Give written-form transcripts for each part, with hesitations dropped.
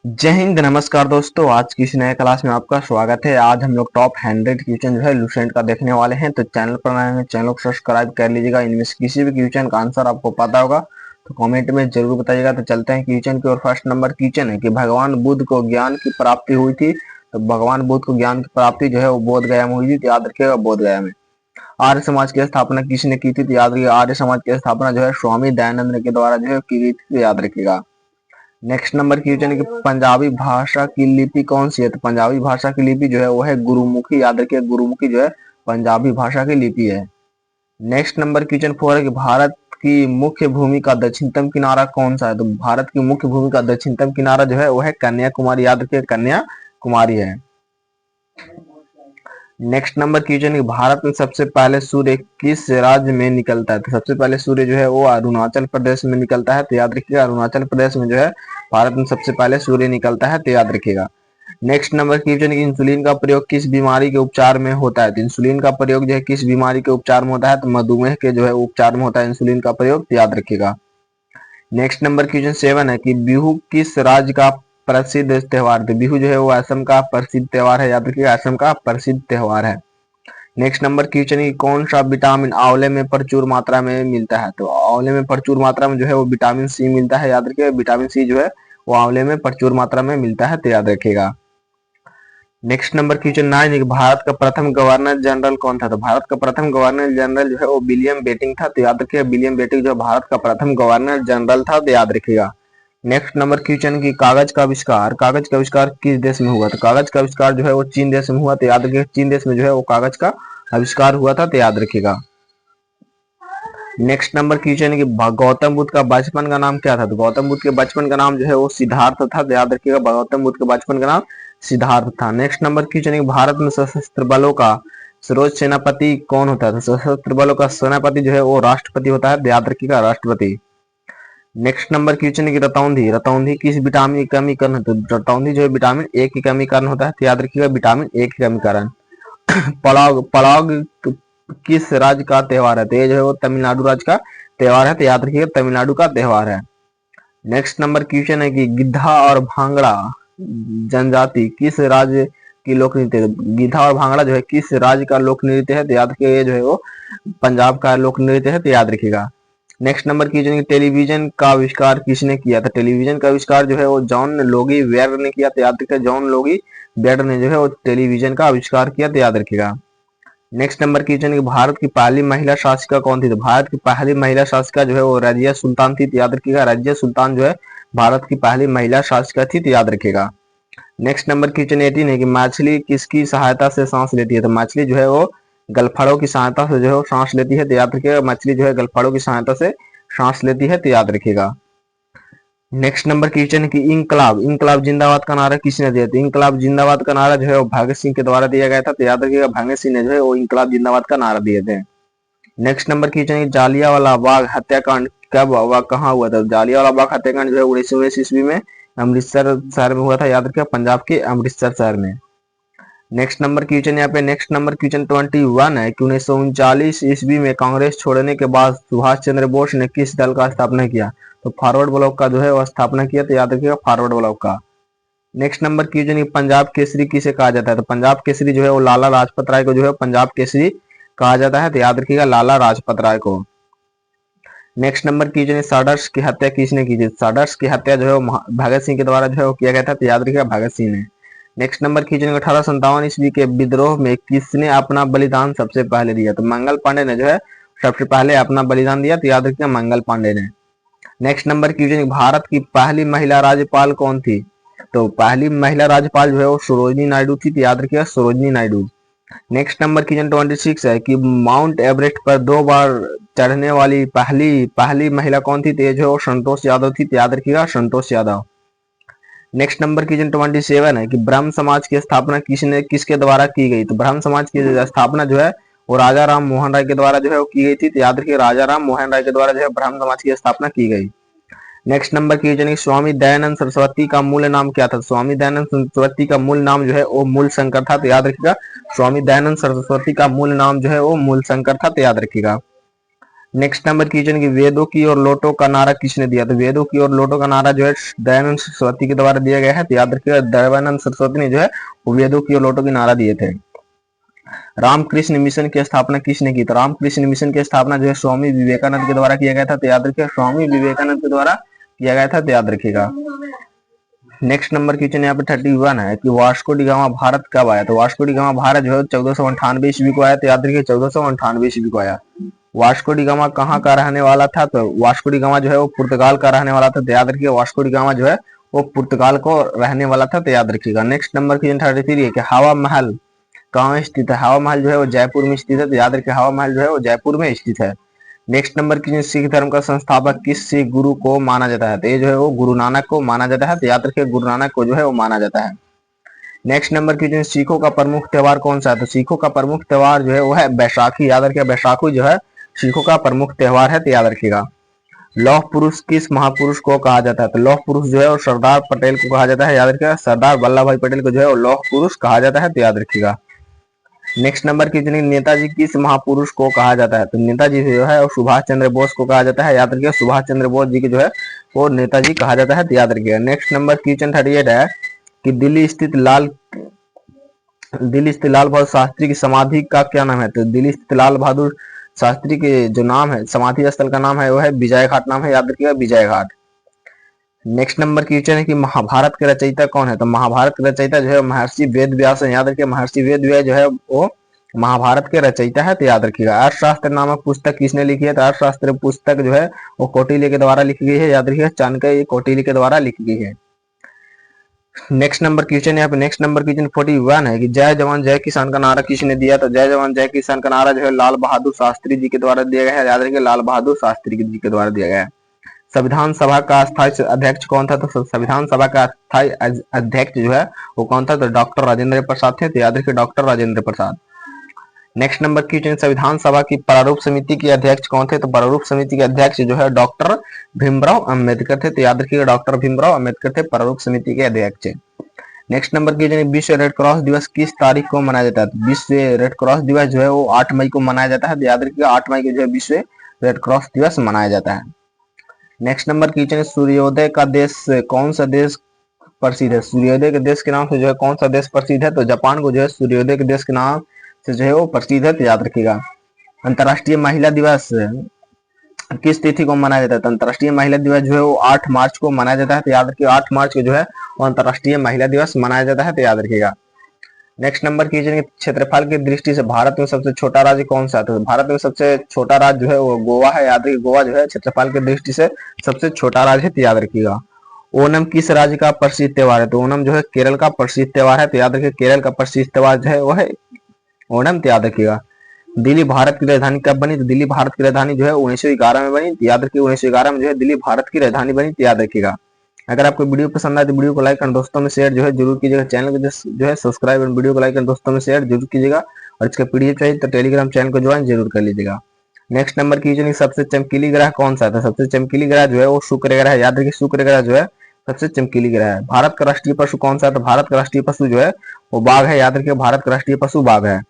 जय हिंद, नमस्कार दोस्तों। आज की इस नए क्लास में आपका स्वागत है। आज हम लोग टॉप 100 क्वेश्चन जो है लूसेंट का देखने वाले हैं। तो चैनल पर नए हैं, चैनल को सब्सक्राइब कर लीजिएगा। इनमें से किसी भी क्वेश्चन का आंसर आपको पता होगा तो कमेंट में जरूर बताइएगा। तो चलते हैं क्वेश्चन की ओर। फर्स्ट नंबर क्वेश्चन है कि भगवान बुद्ध को ज्ञान की प्राप्ति हुई थी। तो भगवान बुद्ध को ज्ञान की प्राप्ति जो है वो बोध गया में हुई थी। तो याद रखिएगा बोध गया में। आर्य समाज की स्थापना किसने की थी? तो याद रखिएगा आर्य समाज की स्थापना जो है स्वामी दयानंद के द्वारा जो है की गई थी। तो याद रखिएगा। नेक्स्ट नंबर क्वेश्चन है कि पंजाबी भाषा की लिपि कौन सी है? तो पंजाबी भाषा की लिपि जो है वो है गुरुमुखी। याद रखिए गुरुमुखी जो है पंजाबी भाषा की लिपि है। नेक्स्ट नंबर क्वेश्चन 4 है कि भारत की मुख्य भूमि का दक्षिणतम किनारा कौन सा है? तो भारत की मुख्य भूमि का दक्षिणतम किनारा जो है वो है कन्याकुमारी। याद रखिए कन्याकुमारी है। नेक्स्ट नंबर क्वेश्चन है भारत में सबसे पहले सूर्य किस राज्य में निकलता है? तो सबसे पहले सूर्य जो है वो अरुणाचल प्रदेश में निकलता है। तो याद रखिएगा अरुणाचल प्रदेश में जो है भारत में सबसे पहले सूर्य निकलता है। तो याद रखिएगा। नेक्स्ट नंबर क्वेश्चन है इंसुलिन का प्रयोग किस बीमारी के उपचार में होता है? तो इंसुलिन का प्रयोग जो है किस बीमारी के उपचार में होता है? तो मधुमेह के जो है उपचार में होता है इंसुलिन का प्रयोग। तो याद रखिएगा। नेक्स्ट नंबर क्वेश्चन 7 है कि बिहू किस राज्य का प्रसिद्ध त्योहार? तो बिहू जो है वो असम का प्रसिद्ध त्योहार है। याद रखिएगा असम का प्रसिद्ध त्योहार है। नेक्स्ट नंबर क्वेश्चन है कौन सा विटामिन आंवले में प्रचुर मात्रा में मिलता है? तो आंवले में प्रचुर मात्रा में जो है वो विटामिन सी मिलता है। याद रखिएगा विटामिन सी जो है वो आंवले में प्रचुर मात्रा में मिलता है। तो याद रखिएगा। नेक्स्ट नंबर क्वेश्चन 9 है कि भारत का प्रथम गवर्नर जनरल कौन था? तो भारत का प्रथम गवर्नर जनरल जो है वो विलियम बेंटिंक था। तो याद रखिएगा विलियम बेंटिंक जो भारत का प्रथम गवर्नर जनरल था। तो याद रखिएगा। नेक्स्ट नंबर क्वेश्चन की कागज का आविष्कार किस देश में हुआ? तो कागज का आविष्कार जो है वो चीन देश में हुआ। तो याद रखिएगा चीन देश में जो है वो कागज का आविष्कार हुआ था। तो याद रखिएगा। नेक्स्ट नंबर क्वेश्चन है कि गौतम बुद्ध का बचपन का नाम क्या था? तो गौतम बुद्ध के बचपन का नाम जो है वो सिद्धार्थ था। तो याद रखिएगा गौतम बुद्ध के बचपन का नाम सिद्धार्थ था। नेक्स्ट नंबर क्वेश्चन है कि भारत में सशस्त्र बलों का सर्वोच्च सेनापति कौन होता है? तो सशस्त्र बलों का सेनापति जो है वो राष्ट्रपति होता है। तो याद रखिएगा राष्ट्रपति। नेक्स्ट नंबर क्वेश्चन है कि रतौंधी किस विटामिन की कमी कारण है? तो रतौंधी जो है विटामिन ए की कमी कारण होता है। तो याद रखिएगा विटामिन ए की कमी कारण। पड़ाव पड़ाव किस राज्य का त्योहार है? तो ये जो है वो तमिलनाडु राज्य का त्योहार है। तो याद रखिएगा तमिलनाडु का त्योहार है। नेक्स्ट नंबर क्वेश्चन है कि गिद्धा और भांगड़ा जनजाति किस राज्य की लोक नृत्य है? गिद्धा और भांगड़ा जो है किस राज्य का लोक नृत्य है? तो याद रखिएगा ये जो है वो पंजाब का लोक नृत्य है। तो याद रखिएगा। नेक्स्ट नंबर क्वेश्चन है टेलीविजन का आविष्कार किसने किया था? टेलीविजन का आविष्कार जो है वो जॉन लोगी वेयर ने किया। तो याद रखिएगा जॉन लोगी वेयर ने जो है वो टेलीविजन का आविष्कार किया। तो याद रखिएगा। नेक्स्ट नंबर क्वेश्चन है भारत की पहली महिला शासिका कौन थी? तो भारत की पहली महिला शासिका जो है वो रजिया सुल्तान थी। तो याद रखिएगा रजिया सुल्तान जो है भारत की पहली महिला शासिका थी। तो याद रखिएगा। नेक्स्ट नंबर क्वेश्चन 18 है कि मछली किसकी सहायता से सांस लेती है? तो मछली जो है वो गलफड़ों की सहायता से जो है वो सांस लेती है। तो याद रखिएगा मछली जो है गलफड़ों की सहायता से सांस लेती है। तो याद रखिएगा। नेक्स्ट नंबर क्वेश्चन है कि इंकलाब जिंदाबाद का नारा किसने दिया? तो इंकलाब जिंदाबाद का नारा जो है वो भगत सिंह के द्वारा दिया गया था। तो याद रखिएगा भगत सिंह ने जो है वो इंकलाब जिंदाबाद का नारा दिए थे। नेक्स्ट नंबर क्वेश्चन है जालियांवाला बाग हत्याकांड कब व कहाँ हुआ था? जालियांवाला बाग हत्याकांड जो है 1919 ईस्वी में अमृतसर शहर में हुआ था। याद रखिएगा पंजाब के अमृतसर शहर में। नेक्स्ट नंबर क्वेश्चन यहाँ पे नेक्स्ट नंबर क्वेश्चन 21 है कि 1939 ईस्वी में कांग्रेस छोड़ने के बाद सुभाष चंद्र बोस ने किस दल का स्थापना किया? तो फॉरवर्ड ब्लॉक का जो है वो स्थापना किया। तो याद रखिएगा फॉरवर्ड ब्लॉक का। Next number question Punjab Kesari किसे कहा जाता है? तो पंजाब केसरी जो है वो लाला लाजपत राय को जो है पंजाब केसरी कहा जाता है। तो याद रखिएगा लाला लाजपत राय को। नेक्स्ट नंबर क्वेश्चन साडर्स की हत्या किसने की थी? साडर्स की हत्या जो है वो भगत सिंह के द्वारा जो है वो किया गया था। तो याद रखिएगा भगत सिंह ने। नेक्स्ट नंबर क्वेश्चन 1857 ईस्वी के विद्रोह में किसने अपना बलिदान सबसे पहले दिया? तो मंगल पांडे ने जो है सबसे पहले अपना बलिदान दिया। तो याद रखिएगा मंगल पांडे ने। नेक्स्ट नंबर क्वेश्चन भारत की पहली महिला राज्यपाल कौन थी? तो पहली महिला राज्यपाल जो है वो सरोजनी नायडू थी। तो याद रखिएगा Sarojini Naidu. Next number question 26 है कि माउंट एवरेस्ट पर 2 बार चढ़ने वाली पहली महिला कौन थी? तो ये जो है वो संतोष यादव थी। तो याद रखिएगा Santosh Yadav. Next number question 27 है कि ब्रह्म समाज की स्थापना किसके द्वारा की गई? तो ब्रह्म समाज की स्थापना जो है वो राजा राम मोहन राय के द्वारा जो है वो की गई थी। तो याद रखिए राजा राम मोहन राय के द्वारा जो है ब्रह्म समाज की स्थापना की गई। नेक्स्ट नंबर क्वेश्चन है स्वामी दयानंद सरस्वती का मूल नाम क्या था? स्वामी दयानंद सरस्वती का मूल नाम जो है वो मूल शंकर था। तो याद रखिएगा स्वामी दयानंद सरस्वती का मूल नाम जो है वो मूल शंकर था। तो याद रखिएगा। नेक्स्ट नंबर क्वेश्चन की वेदों की और लोटो का नारा किसने दिया? तो वेदों की और लोटो का नारा जो है दयानंद सरस्वती के द्वारा दिया गया है। तो याद रखिएगा दयानंद सरस्वती ने जो है वो वेदों की और लोटो की नारा दिए थे। रामकृष्ण मिशन की स्थापना किसने की? तो रामकृष्ण मिशन की स्थापना जो है स्वामी विवेकानंद के द्वारा किया गया था। तो याद रखिएगा स्वामी विवेकानंद के द्वारा किया गया था। तो याद रखिएगा। नेक्स्ट नंबर क्वेश्चन यहाँ पे 31 है कि वास्को डी गामा भारत कब आया? तो वास्को डी गामा भारत जो है 1498 ईस्वी को आया। तो याद रखिए 1498 ईस्वी को आया। वास्को डी गामा कहाँ का रहने वाला था? तो वास्को डी गामा जो है वो पुर्तगाल का रहने वाला था। तो याद रखिए वास्को डी गामा जो है वो पुर्तगाल को रहने वाला था। तो याद रखिएगा। नेक्स्ट नंबर क्वेश्चन 33 है कि हवा महल कहाँ स्थित है? हवा महल जो है वो जयपुर में स्थित है। तो याद रखिए हवा महल जो है वो जयपुर में स्थित है। नेक्स्ट नंबर की सिख धर्म का संस्थापक किस सिख गुरु को माना जाता है? तो ये जो है वो गुरु नानक को माना जाता है। तो याद रखिए गुरु नानक को जो है वो माना जाता है। नेक्स्ट नंबर की जो सिखों का प्रमुख त्योहार कौन सा है? तो सिखों का प्रमुख त्योहार जो है वो है बैसाखी। याद रखिए बैसाखी जो है सिखों का प्रमुख त्योहार है। तो याद रखिएगा। लौह पुरुष किस महापुरुष को कहा जाता है? तो लौह पुरुष जो है वो सरदार पटेल को कहा जाता है। याद रखिएगा सरदार वल्लभ भाई पटेल को जो है वो लौह पुरुष कहा जाता है। तो याद रखिएगा। नेक्स्ट नंबर की नेताजी किस महापुरुष को कहा जाता है? तो नेताजी जो है वो सुभाष चंद्र बोस को कहा जाता है। याद रखिएगा सुभाष चंद्र बोस जी के जो है वो नेताजी कहा जाता है। तो याद रखिएगा। नेक्स्ट नंबर क्वेश्चन 38 है कि दिल्ली स्थित लाल बहादुर शास्त्री की समाधि का क्या नाम है? तो दिल्ली स्थित लाल बहादुर शास्त्री के जो नाम है समाधि स्थल का नाम है वो है विजय घाट नाम है। याद रखिएगा Vijay Ghat. Next number question है कि महाभारत के रचयिता कौन है? तो महाभारत के रचयिता जो है महर्षि वेद व्यास है। याद रखिए महर्षि वेद व्यास जो है वो महाभारत के रचयिता है। तो याद रखिएगा। अर्थशास्त्र नामक पुस्तक किसने लिखी है? तो अर्थशास्त्र पुस्तक जो है वो कौटिल्य के द्वारा लिखी गई है। याद रखिएगा चाणक्य कौटिल्य के द्वारा लिखी गई है। नेक्स्ट नंबर क्वेश्चन यहाँ पे नेक्स्ट नंबर क्वेश्चन 41 है कि जय जवान जय किसान का नारा किसने दिया? तो जय जवान जय किसान का नारा जो है लाल बहादुर शास्त्री जी के द्वारा दिया गया है। याद रखिए लाल बहादुर शास्त्री जी के द्वारा दिया गया है। संविधान सभा का अस्थायी अध्यक्ष कौन था? तो संविधान सभा का अस्थायी अध्यक्ष जो है वो कौन था? तो डॉक्टर राजेंद्र प्रसाद थे। तो याद रखिए doctor Rajendra Prasad. Next number question संविधान सभा की प्रारूप समिति के अध्यक्ष कौन थे? तो प्रारूप समिति के अध्यक्ष जो है डॉक्टर भीमराव अंबेडकर थे। तो याद रखिएगा डॉक्टर भीमराव अंबेडकर थे प्रारूप समिति के अध्यक्ष। नेक्स्ट नंबर क्वेश्चन विश्व रेड क्रॉस दिवस किस तारीख को मनाया जाता है? तो विश्व रेड क्रॉस दिवस जो है वो 8 मई को मनाया जाता है। तो याद रखिएगा 8 मई को जो है विश्व रेड क्रॉस दिवस मनाया जाता है। नेक्स्ट नंबर क्वेश्चन सूर्योदय का देश कौन सा देश प्रसिद्ध है? सूर्योदय के देश के नाम से जो है कौन सा देश प्रसिद्ध है? तो जापान को जो है सूर्योदय के देश के नाम से जो है वो प्रसिद्ध है। तो याद रखिएगा। अंतर्राष्ट्रीय महिला दिवस किस तिथि को मनाया जाता है? तो अंतर्राष्ट्रीय महिला दिवस जो है वो 8 मार्च को मनाया जाता है। तो याद रखिए 8 मार्च को जो है वो अंतर्राष्ट्रीय महिला दिवस मनाया जाता है। तो याद रखिएगा। नेक्स्ट नंबर क्वेश्चन क्षेत्रफल की दृष्टि से भारत में सबसे छोटा राज्य कौन सा है? तो भारत में सबसे छोटा राज्य जो है वो गोवा है। याद रखिए गोवा जो है क्षेत्रफल की दृष्टि से सबसे छोटा राज्य है। तो याद रखिएगा। ओणम किस राज्य का प्रसिद्ध त्योहार है? तो ओणम जो है केरल का प्रसिद्ध त्योहार है। तो याद रखिए केरल का प्रसिद्ध त्योहार जो है वो है ओणम। तो याद रखिएगा। दिल्ली भारत की राजधानी कब बनी? तो दिल्ली भारत की राजधानी जो है 1911 में बनी। तो याद रखिए 1911 में जो है दिल्ली भारत की राजधानी बनी। तो याद रखिएगा। अगर आपको वीडियो पसंद आए तो वीडियो को लाइक और दोस्तों में शेयर जो है जरूर कीजिएगा। चैनल को जो है सब्सक्राइब और वीडियो को लाइक और दोस्तों में शेयर जरूर कीजिएगा। और इसका पीडीएफ चाहिए तो टेलीग्राम चैनल को ज्वाइन जरूर कर लीजिएगा। नेक्स्ट नंबर कीजिए सबसे चमकीली ग्रह कौन सा था? सबसे चमकीली ग्रह जो है वो शुक्र ग्रह है। याद रखिए शुक्र ग्रह जो है सबसे चमकीली ग्रह है। भारत का राष्ट्रीय पशु कौन सा है? तो भारत का राष्ट्रीय पशु जो है वो बाघ है। याद रखिए भारत का राष्ट्रीय पशु बाघ है।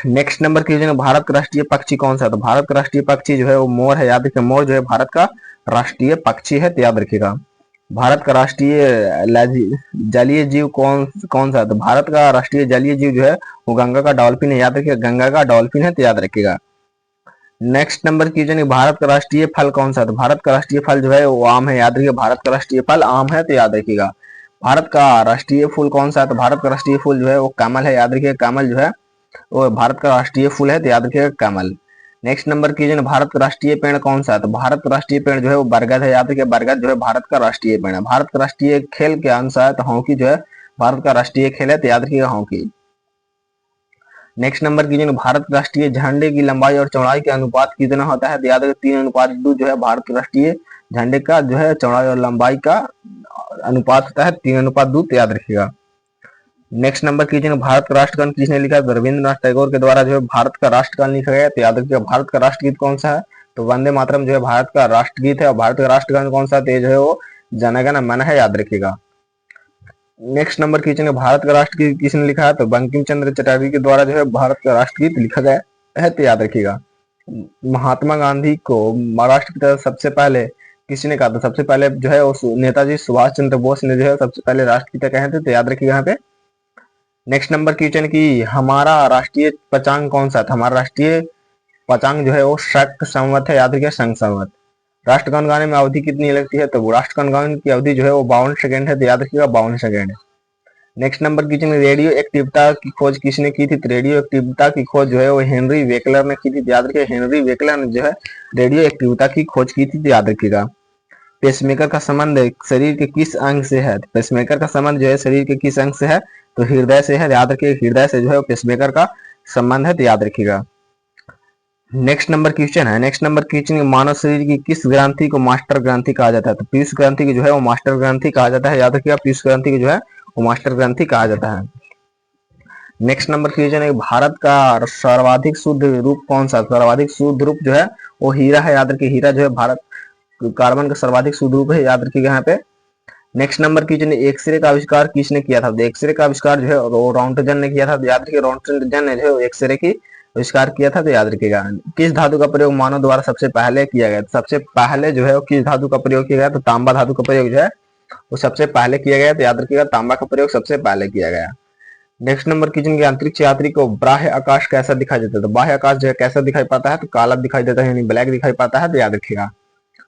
नेक्स्ट नंबर कीजिए भारत का राष्ट्रीय पक्षी कौन सा है? तो भारत का राष्ट्रीय पक्षी जो है वो मोर है। याद रखिए मोर जो है भारत का राष्ट्रीय पक्षी है। तो याद रखिएगा। भारत का राष्ट्रीय जलीय जीव कौन सा है? तो भारत का राष्ट्रीय जलीय जीव जो है वो गंगा का डॉल्फिन है। याद रखिएगा गंगा का डॉल्फिन है। तो याद रखिएगा। नेक्स्ट नंबर कीजिए भारत का राष्ट्रीय फल कौन सा है? तो भारत का राष्ट्रीय फल जो है वो आम है। याद रखिए भारत का राष्ट्रीय फल आम है। तो याद रखिएगा। भारत का राष्ट्रीय फूल कौन सा है? तो भारत का राष्ट्रीय फूल जो है वो कमल है। याद रखिए कमल जो है वो भारत का राष्ट्रीय फूल है। तो याद रखिएगा कमल। नेक्स्ट नंबर कीजिए भारत का राष्ट्रीय पेड़ कौन सा है? तो भारत का राष्ट्रीय पेड़ जो है वो बरगद है। याद रखिए बरगद जो है भारत का राष्ट्रीय पेड़ है। भारत का राष्ट्रीय खेल क्या आंसर है? तो हॉकी जो है भारत का राष्ट्रीय खेल है। तो याद रखिएगा हॉकी। नेक्स्ट नंबर कीजिए भारत राष्ट्रीय झंडे की लंबाई और चौड़ाई के अनुपात कितना होता है? तो याद रखिए 3:2 जो है भारत राष्ट्रीय झंडे का जो है चौड़ाई और लंबाई का अनुपात होता है 3:2। तो याद रखिएगा। नेक्स्ट नंबर कीजिए भारत का राष्ट्रगान किसने लिखा? तो रविंद्रनाथ टैगोर के द्वारा जो है भारत का राष्ट्रगान लिखा गया। तो याद रखिएगा भारत का राष्ट्रगीत कौन सा है? तो वंदे मातरम जो है भारत का राष्ट्रगीत है। और भारत का राष्ट्रगान कौन सा? तो जो है वो जन गण मन है। याद रखिएगा। नेक्स्ट नंबर कीजिए भारत का राष्ट्रगीत किसने लिखा है? तो बंकिम चंद्र चटर्जी के द्वारा जो है भारत का राष्ट्रगीत लिखा गया है। तो याद रखिएगा। महात्मा गांधी को राष्ट्रपिता सबसे पहले किसने कहा था? सबसे पहले जो है वो नेताजी सुभाष चंद्र बोस ने जो है सबसे पहले राष्ट्रपिता कहे थे, तो याद रखिएगा यहाँ पे। नेक्स्ट नंबर क्वेश्चन की हमारा राष्ट्रीय पचांग कौन सा था? हमारा राष्ट्रीय पचांग जो है वो शक संवत है, याद रखिए संघ संवत। राष्ट्रगान गाने में अवधि कितनी लगती है? तो राष्ट्रगान गाने की अवधि जो है वो 52 सेकंड है, तो याद रखिएगा 52 second. Next number question, radioactivity की खोज किसने की थी? तो रेडियो एक्टिविटा की खोज जो है वो हेनरी वेकलर ने की थी, तो याद रखिए हेनरी वेकलर ने जो है रेडियो एक्टिविटा की खोज की थी, तो याद रखिएगा। पेसमेकर का संबंध शरीर के किस अंग से है? पेसमेकर का संबंध जो है शरीर के किस अंग से है? तो हृदय से है, याद रखिए हृदय से जो है पेसमेकर का संबंध है, तो याद रखिएगा। नेक्स्ट नंबर क्वेश्चन है, नेक्स्ट नंबर क्वेश्चन, मानव शरीर की किस ग्रंथि को मास्टर ग्रंथि कहा जाता है? तो पीयूष ग्रंथि की जो है वो मास्टर ग्रंथि कहा जाता है, याद रखिएगा पीयूष ग्रंथि की जो है वो मास्टर ग्रंथि कहा जाता है। नेक्स्ट नंबर क्वेश्चन है, भारत का सर्वाधिक शुद्ध रूप कौन सा? सर्वाधिक शुद्ध रूप जो है वो हीरा है, याद रखिए हीरा जो है भारत कार्बन का सर्वाधिक शुद्ध रूप है, याद रखिएगा यहाँ पे। नेक्स्ट नंबर क्वेश्चन, एक्सरे का आविष्कार किसने किया था? एक्सरे का आविष्कार जो है रॉन्टजन ने किया था, याद रखिए रॉन्टजन ने जो है एक्सरे की आविष्कार किया था, तो याद रखिएगा। किस धातु का प्रयोग मानव द्वारा सबसे पहले किया गया? सबसे पहले जो है वो किस धातु का प्रयोग किया गया? तो तांबा धातु का प्रयोग जो है वो सबसे पहले किया गया, तो याद रखिएगा तांबा का प्रयोग सबसे पहले किया गया। नेक्स्ट नंबर क्वेश्चन, के अंतरिक्ष यात्री को बाह्य आकाश कैसा दिखाई देता है? तो बाह्य आकाश जो है कैसा दिखाई पाता है? तो काला दिखाई देता है, यानी ब्लैक दिखाई पाता है, तो याद रखिएगा।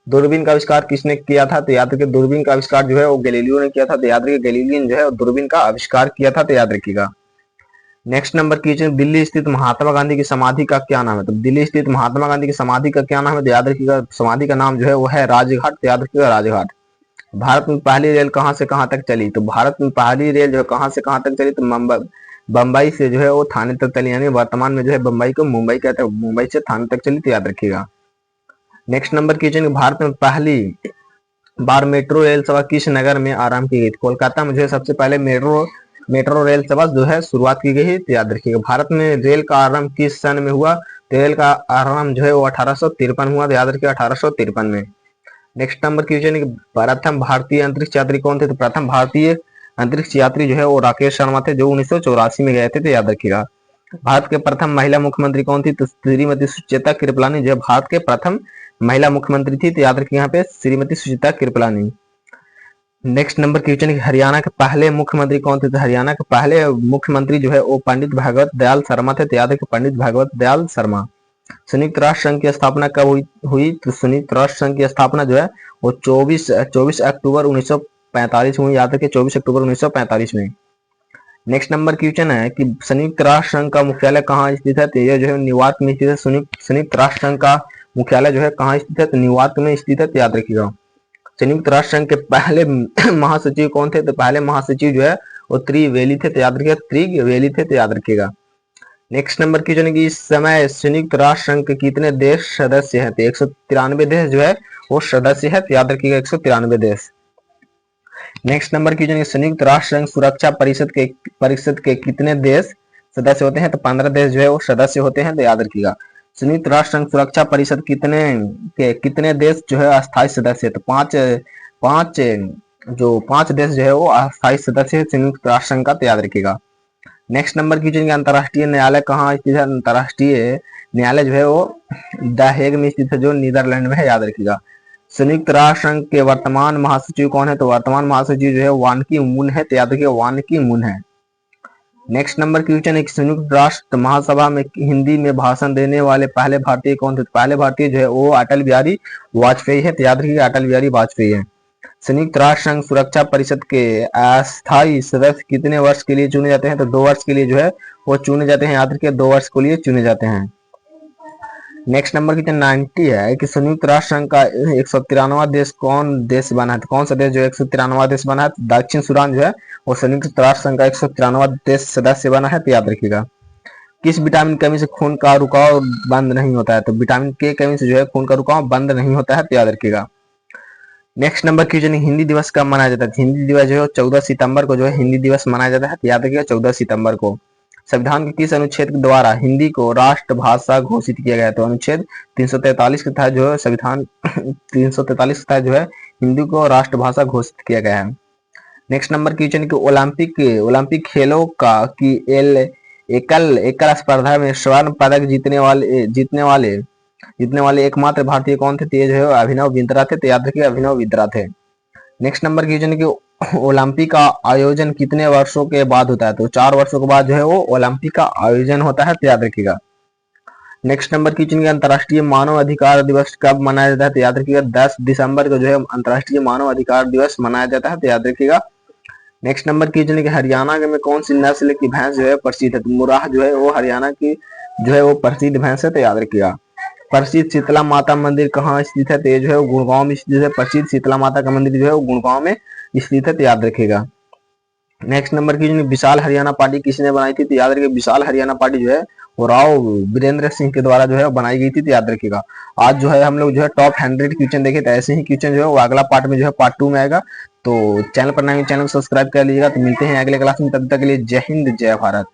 दूरबीन का आविष्कार किसने किया था? तो याद रखिए दूरबीन का आविष्कार जो है वो गैलीलियो ने किया था, तो याद रखिए गैलीलियो जो है दूरबीन का आविष्कार किया था, तो याद रखिएगा। नेक्स्ट नंबर क्वेश्चन, दिल्ली स्थित महात्मा गांधी की समाधि का क्या नाम है? तो दिल्ली स्थित महात्मा गांधी की समाधि का क्या नाम है? तो याद रखिएगा समाधि का नाम जो है वो है राजघाट, तो याद रखिएगा राजघाट। भारत में पहली रेल कहां से कहां तक चली? तो भारत में पहली रेल जो है कहां से कहां तक चली? तो बम्बई से जो है वो थाने तक चली, यानी वर्तमान में जो है बम्बई को मुंबई कहते हैं, मुंबई से थाने तक चली, तो याद रखिएगा। नेक्स्ट नंबर क्वेश्चन, भारत में पहली बार मेट्रो रेल सेवा किस नगर में आरंभ की गई? कोलकाता में जो है सबसे पहले मेट्रो रेल सेवा जो है शुरुआत की गई है, तो याद रखिएगा। भारत में रेल का आरंभ किस सन में हुआ? तो रेल का आरंभ जो है वो 1853 हुआ, तो याद रखिएगा 1853 में। नेक्स्ट नंबर क्वेश्चन है, प्रथम भारतीय अंतरिक्ष यात्री कौन थे? तो प्रथम भारतीय अंतरिक्ष यात्री जो है वो राकेश शर्मा थे, जो 1984 में गए थे, तो याद रखिएगा। भारत के प्रथम महिला मुख्यमंत्री कौन थी? तो श्रीमती सुचेता कृपलानी जो भारत के प्रथम महिला मुख्यमंत्री थी, तो याद रखिए यहाँ पे Shrimati Sucheta Kripalani. Next number question, Haryana के पहले मुख्यमंत्री कौन थे? तो हरियाणा के पहले मुख्यमंत्री जो है वो पंडित भगवत दयाल शर्मा थे, तो याद रखिए पंडित भगवत दयाल शर्मा। संयुक्त राष्ट्र संघ की स्थापना कब हुई? तो संयुक्त राष्ट्र संघ की स्थापना जो है वो 24 अक्टूबर 1945 में, याद रखिए 24 अक्टूबर 1945 में। नेक्स्ट नंबर क्वेश्चन है कि संयुक्त राष्ट्र संघ का मुख्यालय कहाँ स्थित है? तो ये जो है न्यूयॉर्क में स्थित है। संयुक्त राष्ट्र संघ का मुख्यालय जो है कहाँ स्थित है? तो न्यूयॉर्क में स्थित है, तो याद रखिएगा। संयुक्त राष्ट्र संघ के पहले महासचिव कौन थे? तो पहले महासचिव जो है वो त्रिवेली थे, तो याद रखिएगा त्रिवेली थे, तो याद रखिएगा। नेक्स्ट नंबर क्वेश्चन है कि इस समय संयुक्त राष्ट्र संघ के कितने देश सदस्य हैं? तो 193 देश जो है वो सदस्य है, तो याद रखिएगा 193 देश। नेक्स्ट नंबर क्वेश्चन है, संयुक्त राष्ट्र संघ सुरक्षा परिषद के कितने देश सदस्य होते हैं? तो 15 देश जो है वो सदस्य होते हैं, तो याद रखिएगा। संयुक्त राष्ट्र संघ सुरक्षा परिषद कितने देश जो है अस्थायी सदस्य है? तो पांच देश जो है वो अस्थायी सदस्य है संयुक्त राष्ट्र संघ का, तो याद रखिएगा। नेक्स्ट नंबर क्वेश्चन, अंतरराष्ट्रीय न्यायालय कहाँ स्थित है? अंतरराष्ट्रीय न्यायालय जो है वो द हेग में स्थित है, जो नीदरलैंड में है, याद रखिएगा। संयुक्त राष्ट्र संघ के वर्तमान महासचिव कौन है? तो वर्तमान महासचिव जो है वान की मून है, तो याद रखिएगा वान की मून है। नेक्स्ट नंबर क्वेश्चन है, संयुक्त राष्ट्र महासभा में हिंदी में भाषण देने वाले पहले भारतीय कौन थे? पहले भारतीय जो है वो अटल बिहारी वाजपेयी है, तो याद रखिएगा अटल बिहारी वाजपेयी है। संयुक्त राष्ट्र संघ सुरक्षा परिषद के अस्थायी सदस्य कितने वर्ष के लिए चुने जाते हैं? तो 2 वर्ष के लिए जो है वो चुने जाते हैं, याद रखिए 2 वर्ष के लिए चुने जाते हैं। नेक्स्ट नंबर क्वेश्चन 90 है कि संयुक्त राष्ट्र संघ का 193वां देश कौन देश बना है? तो कौन सा देश जो 193वां देश बना है? तो दक्षिण सूडान जो है वो संयुक्त राष्ट्र संघ का 193वां देश सदस्य बना है, तो याद रखिएगा। किस विटामिन कमी से खून का रुकाव बंद नहीं होता है? तो विटामिन के कमी से जो है खून का रुकाव बंद नहीं होता है, तो याद रखिएगा। नेक्स्ट नंबर क्वेश्चन, हिंदी दिवस कब मनाया जाता है? हिंदी दिवस जो है 14 सितंबर को जो है हिंदी दिवस मनाया जाता है, तो याद रखिएगा 14 सितंबर को। संविधान के किस अनुच्छेद के द्वारा हिंदी को राष्ट्रभाषा घोषित किया गया है? तो अनुच्छेद 343 के तहत जो है संविधान 343 के तहत जो है हिंदी को राष्ट्रभाषा घोषित किया गया है। नेक्स्ट नंबर क्वेश्चन की ओलंपिक खेलों का की एकल स्पर्धा में स्वर्ण पदक जीतने वाले जीतने वाले एकमात्र भारतीय कौन थे? तो ये जो है अभिनव बिंद्रा थे, तो याद रखिए अभिनव बिंद्रा थे। नेक्स्ट नंबर की क्वेश्चन कि ओलंपिक का आयोजन कितने वर्षों के बाद होता है? तो 4 वर्षों के बाद जो है वो ओलंपिक का आयोजन होता है, तो याद रखिएगा। नेक्स्ट नंबर की क्वेश्चन अंतर्राष्ट्रीय मानव अधिकार दिवस कब मनाया जाता है? तो याद रखिएगा 10 दिसंबर को जो है अंतर्राष्ट्रीय मानव अधिकार दिवस मनाया जाता है, तो याद रखिएगा। नेक्स्ट नंबर की क्वेश्चन कि हरियाणा में कौन सी नस्ल की भैंस जो है प्रसिद्ध है? तो मुराह जो है वो हरियाणा की जो है वो प्रसिद्ध भैंस है, तो याद रखिएगा। प्रसिद्ध शीतला माता मंदिर कहाँ स्थित है? तो ये जो है वो गुड़गांव में स्थित है। प्रसिद्ध शीतला माता का मंदिर जो है वो गुड़गांव में स्थित है, तो याद रखिएगा। नेक्स्ट नंबर की विशाल हरियाणा पार्टी किसने बनाई थी? तो याद रखिए विशाल हरियाणा पार्टी जो है वो राव वीरेंद्र सिंह के द्वारा जो है बनाई गई थी, तो याद रखिएगा। आज जो है हम लोग जो है टॉप 100 क्वेश्चन देखे, तो ऐसे ही क्वेश्चन जो है वो अगला पार्ट में जो है पार्ट 2 में आएगा। तो चैनल पर नए चैनल को सब्सक्राइब कर लीजिएगा। तो मिलते हैं अगले क्लास में, तब तक के लिए जय हिंद जय भारत।